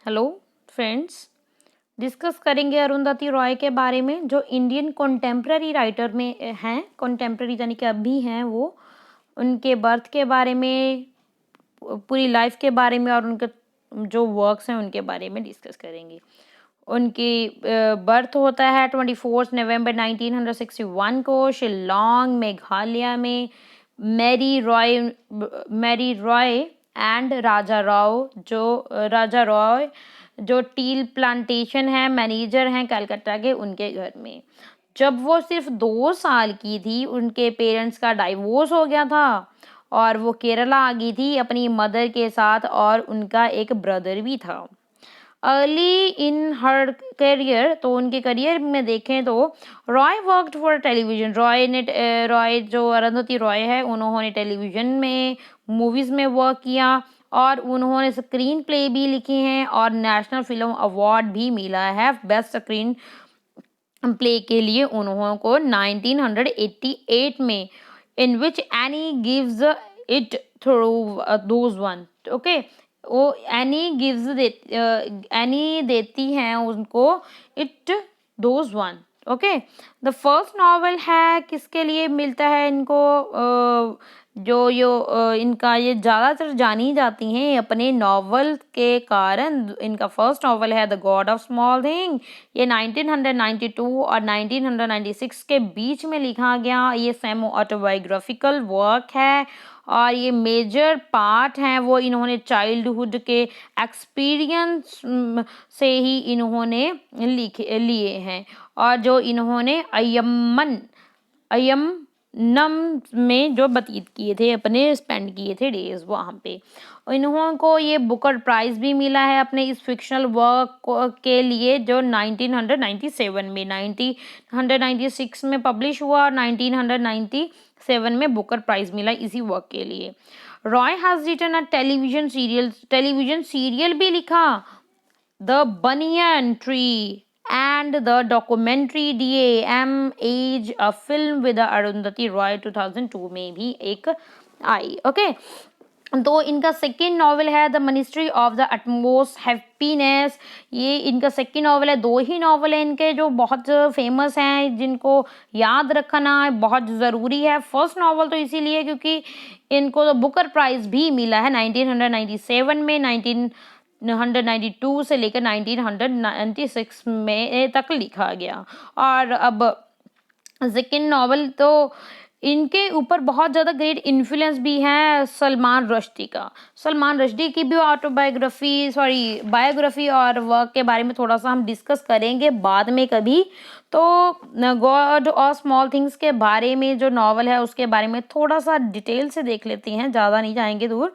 Hello friends, discuss करेंगे अरुंधति रॉय के बारे में जो इंडियन कॉन्टेम्प्ररी राइटर में हैं। कॉन्टेम्प्ररी यानी कि अभी हैं वो। उनके बर्थ के बारे में, पूरी लाइफ के बारे में और उनके जो वर्क्स हैं उनके बारे में डिस्कस करेंगे। उनकी बर्थ होता है 24 नवंबर 1961 को शिलोंग मेघालय में। मैरी रॉय एंड राजा रॉय जो टील प्लांटेशन है मैनेजर हैं कलकत्ता के, उनके घर में। जब वो सिर्फ 2 साल की थी उनके पेरेंट्स का डाइवोर्स हो गया था और वो केरला आ गई थी अपनी मदर के साथ, और उनका एक ब्रदर भी था। अर्ली इन हर करियर, तो उनके करियर में देखें तो Roy worked for television. Roy जो अरुंधति रॉय है उन्होंने टेलीविजन में, मूवीज़ में वर्क किया और उन्होंने स्क्रीन प्ले भी लिखे हैं और नेशनल फिल्म अवार्ड भी मिला है बेस्ट स्क्रीन प्ले के लिए उन्होंने को 1988 में, in which Annie gives it through those one. Okay, वो एनी देती हैं उनको it those one. Okay, the first novel है किसके लिए मिलता है इनको, इनका ये ज़्यादातर जानी जाती हैं अपने नॉवल के कारण। इनका फर्स्ट नॉवल है the God of small thing. ये 1992 और 1996 के बीच में लिखा गया ये सेमी ऑटोबायोग्राफिकल वर्क है और ये मेजर पार्ट हैं वो इन्होंने चाइल्डहुड के एक्सपीरियंस से ही इन्होंने लिए हैं। और जो इन्होंने अय्यमनम में जो व्यतीत किए थे, अपने स्पेंड किए थे डेज वहाँ पे। इन्हों को ये बुकर प्राइज भी मिला है अपने इस फिक्शनल वर्क के लिए जो 1997 में, 1996 में पब्लिश हुआ और 1997 में बुकर प्राइज मिला इसी वर्क के लिए। Roy has written a television serial भी लिखा, the banyan tree, and the documentary DAM as a film with Arundhati Roy 2002 में भी एक आई। ओके, तो इनका सेकेंड नॉवल है the ministry of the utmost happiness. ये इनका सेकेंड नॉवल है। 2 ही नॉवल है इनके जो बहुत फेमस हैं, जिनको याद रखना बहुत ज़रूरी है। फर्स्ट नॉवल तो इसीलिए क्योंकि इनको तो बुकर प्राइज भी मिला है 1997 में, 1992 से लेकर 1996 में तक लिखा गया। और अब सेकेंड नॉवल तो इनके ऊपर बहुत ज़्यादा ग्रेट इन्फ्लुएंस भी है सलमान रुश्दी का। सलमान रुश्दी की भी बायोग्राफी और वर्क के बारे में थोड़ा सा हम डिस्कस करेंगे बाद में कभी। तो गॉड और स्मॉल थिंग्स के बारे में जो नॉवल है उसके बारे में थोड़ा सा डिटेल से देख लेते हैं, ज़्यादा नहीं जाएंगे दूर।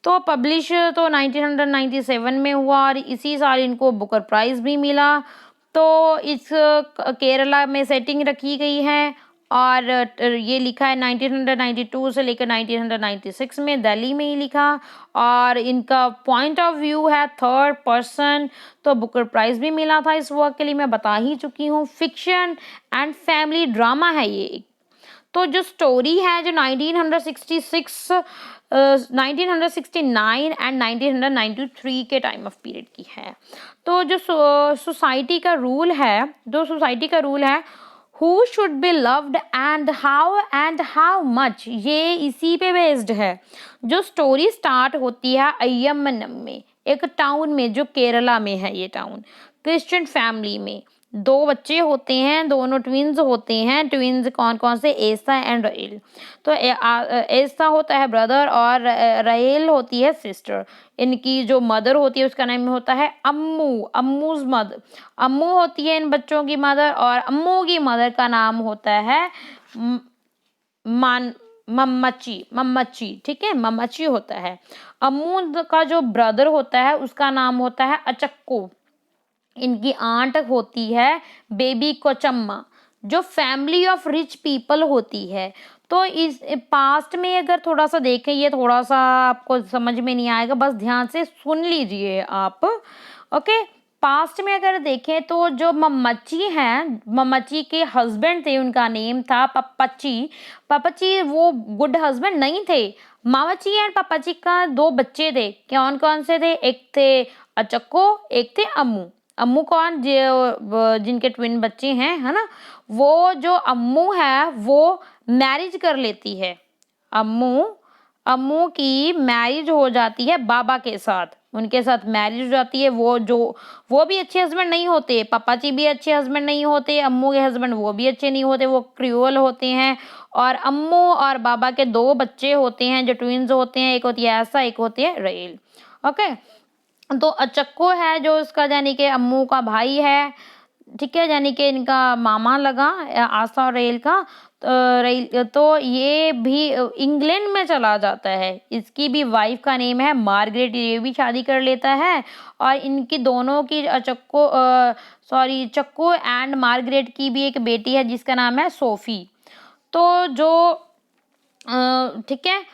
तो पब्लिश तो 1997 में हुआ और इसी साल इनको बुकर प्राइज़ भी मिला। तो इस केरला में सेटिंग रखी गई है और ये लिखा है 1992 से लेकर 1996 में दिल्ली में ही लिखा। और इनका पॉइंट ऑफ व्यू है थर्ड पर्सन। तो बुकर प्राइज़ भी मिला था इस वर्क के लिए, मैं बता ही चुकी हूँ। फिक्शन एंड फैमिली ड्रामा है ये। तो जो स्टोरी है जो 1966, 1969 एंड 1993 के टाइम ऑफ पीरियड की है। तो जो सोसाइटी का रूल है who should be loved and how much, ये इसी पे बेस्ड है। जो स्टोरी स्टार्ट होती है अय्यमनम में, एक टाउन में जो केरला में है ये टाउन। क्रिश्चियन फैमिली में 2 बच्चे होते हैं, दोनों ट्विन्स होते हैं। ट्विन्स कौन कौन से, एसा एंड राहेल। तो एसा होता है ब्रदर और राहेल होती है सिस्टर। इनकी जो मदर होती है उसका नाम होता है अम्मूज मदर। अम्मू होती है इन बच्चों की मदर और अम्मू की मदर का नाम होता है मम्मची। ठीक है, मम्मची होता है। अम्मू का जो ब्रदर होता है उसका नाम होता है अचक्को। इनकी आंट होती है बेबी कोचम्मा, जो फैमिली ऑफ रिच पीपल होती है। तो इस पास्ट में अगर थोड़ा सा देखें, ये थोड़ा सा आपको समझ में नहीं आएगा, बस ध्यान से सुन लीजिए आप। ओके, पास्ट में अगर देखें तो जो मम्मची हैं, मम्मची के हस्बैंड थे, उनका नेम था पप्पची। वो गुड हस्बैंड नहीं थे। मामाची एंड पापाची का 2 बच्चे थे। कौन कौन से थे? एक थे अचक्को, एक थे अम्मू। अम्मू कौन? जिनके ट्विन बच्चे हैं, है ना? वो जो अम्मू है वो मैरिज कर लेती है। अम्मू अम्मू की मैरिज हो जाती है बाबा के साथ, उनके साथ मैरिज हो जाती है। वो भी अच्छे हस्बैंड नहीं होते, पापाजी भी अच्छे हस्बैंड नहीं होते, अम्मू के हस्बैंड वो भी अच्छे नहीं होते, वो क्रूअल होते हैं। और अम्मू और बाबा के 2 बच्चे होते हैं जो ट्विन्स होते हैं, एक होती है आशा, एक होती है रेल। ओके, तो अचक्को है जो उसका यानी कि अम्मू का भाई है, ठीक है, यानी कि इनका मामा लगा आशा और रेल का। रेल तो ये भी इंग्लैंड में चला जाता है। इसकी भी वाइफ का नेम है मार्गरेट, ये भी शादी कर लेता है। और इनकी दोनों की चक्को एंड मार्गरेट की भी एक बेटी है जिसका नाम है सोफी। तो जो ठीक है,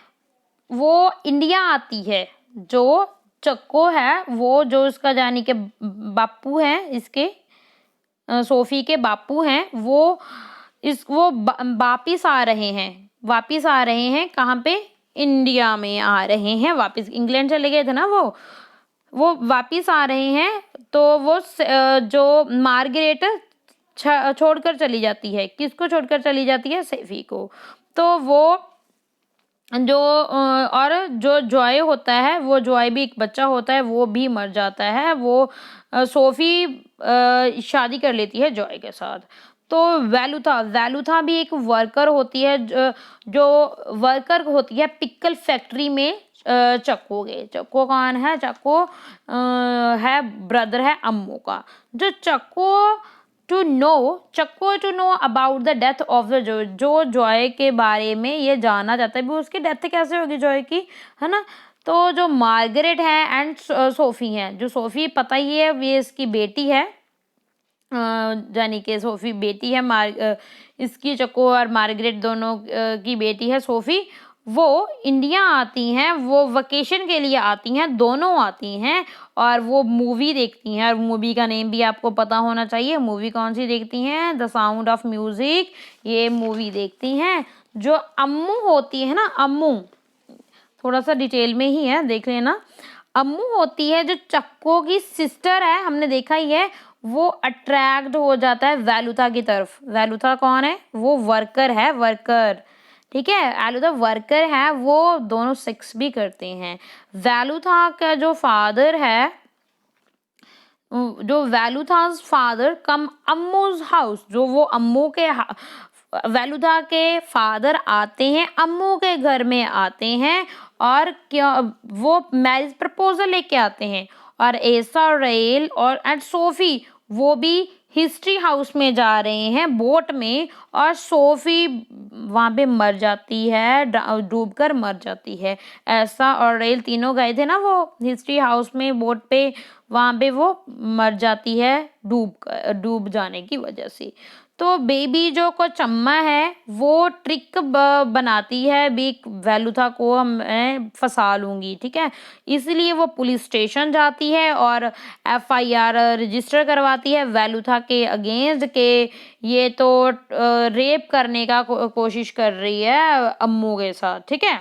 वो इंडिया आती है। जो चक्को है वो जो इसका यानी कि बापू है, इसके सोफी के बापू हैं, वो वापिस आ रहे हैं। वापिस आ रहे हैं कहाँ पे? इंडिया में आ रहे हैं वापिस। इंग्लैंड चले गए थे ना वो वापिस आ रहे हैं। तो वो जो मार्गरेट छोड़कर चली जाती है। किसको छोड़कर चली जाती है? सेफी को। तो वो और जो जॉय होता है, वो जॉय भी एक बच्चा होता है, वो भी मर जाता है। वो सोफी शादी कर लेती है जॉय के साथ। तो वेलुथा भी एक वर्कर होती है, जो वर्कर होती है पिकल फैक्ट्री में चक्को के। चक्को कौन है? चक्को है ब्रदर है अम्मू का। जो Chacko to know about the death of the जो जॉय के बारे में ये जानना चाहता है भी उसकी डेथ कैसे होगी जॉय की, है ना? तो जो मार्गरेट है एंड सोफी है, जो सोफी पता ही है ये इसकी बेटी है, यानी कि सोफी बेटी है, इसकी चक्को और मार्गरेट दोनों की बेटी है सोफी। वो इंडिया आती हैं, वो वेकेशन के लिए आती हैं, दोनों आती हैं और वो मूवी देखती हैं। और मूवी का नेम भी आपको पता होना चाहिए। मूवी कौन सी देखती हैं? द साउंड ऑफ म्यूजिक, ये मूवी देखती हैं। जो अम्मू होती है ना, अम्मू थोड़ा सा डिटेल में ही है, देख लेना। अम्मू होती है जो चक्को की सिस्टर है, हमने देखा ही है। वो अट्रैक्ट हो जाता है वेलुथा की तरफ। वेलुथा कौन है? वो वर्कर है, वर्कर, ठीक है। वेलुथा वर्कर है, वो दोनों सेक्स भी करते हैं। वेलुथा का जो फादर है, जो वेलुथा's फादर कम अम्मूज हाउस, जो वो अम्मू के वेलुथा के फादर आते हैं, अम्मू के घर में आते हैं और क्या वो मैरिज प्रपोजल लेके आते हैं। और एसा, रेल और एंड सोफी वो भी हिस्ट्री हाउस में जा रहे हैं बोट में। और सोफी वहाँ पे मर जाती है, डूबकर मर जाती है। ऐसा और रेल तीनों गए थे ना वो हिस्ट्री हाउस में बोट पे, वहाँ पे वो मर जाती है डूब जाने की वजह से। तो बेबी जो को चम्मा है वो ट्रिक बनाती है भी, वेलुथा को मैं फंसा लूंगी, ठीक है। इसलिए वो पुलिस स्टेशन जाती है और एफआईआर रजिस्टर करवाती है वेलुथा के अगेंस्ट के ये तो रेप करने का कोशिश कर रही है अम्मू के साथ, ठीक है।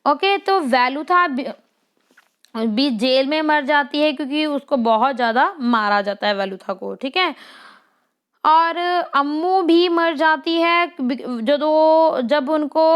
ओके, तो वेलुथा भी जेल में मर जाती है क्योंकि उसको बहुत ज्यादा मारा जाता है वेलुथा को, ठीक है। और अम्मू भी मर जाती है जब उनको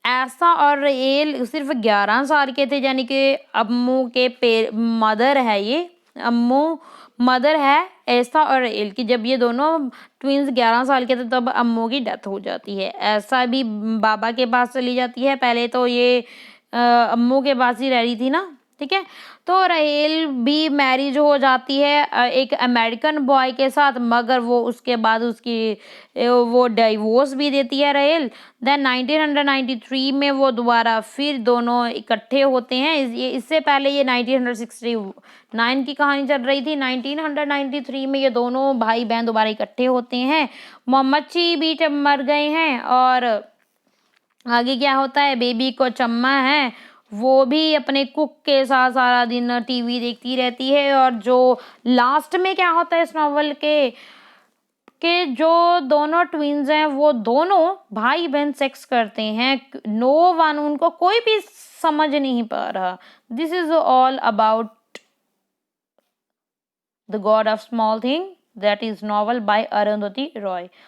ऐसा और रेल सिर्फ 11 साल के थे, यानी कि अम्मू के मदर है, ये अम्मू मदर है ऐसा और रेल की। जब ये दोनों ट्विंस 11 साल के थे तब अम्मू की डेथ हो जाती है। ऐसा भी बाबा के पास चली जाती है, पहले तो ये अम्मू के पास ही रह रही थी ना, ठीक है। तो रहेल भी मैरिज हो जाती है एक अमेरिकन बॉय के साथ, मगर वो उसके बाद वो डिवोर्स भी देती है रहेल। देन 1993 में वो दोबारा फिर दोनों इकट्ठे होते हैं। इससे पहले ये 1969 की कहानी चल रही थी। 1993 में ये दोनों भाई बहन दोबारा इकट्ठे होते हैं। मोहम्मची भी मर गए हैं और आगे क्या होता है, बेबी को चम्मा है, वो भी अपने कुक के साथ सारा दिन टीवी देखती रहती है। और जो लास्ट में क्या होता है इस नॉवल के, कि जो दोनों ट्विन्स हैं वो दोनों भाई बहन सेक्स करते हैं, नो वन, उनको कोई भी समझ नहीं पा रहा। This is all about the God of small thing, that is novel bye Arundhati Roy.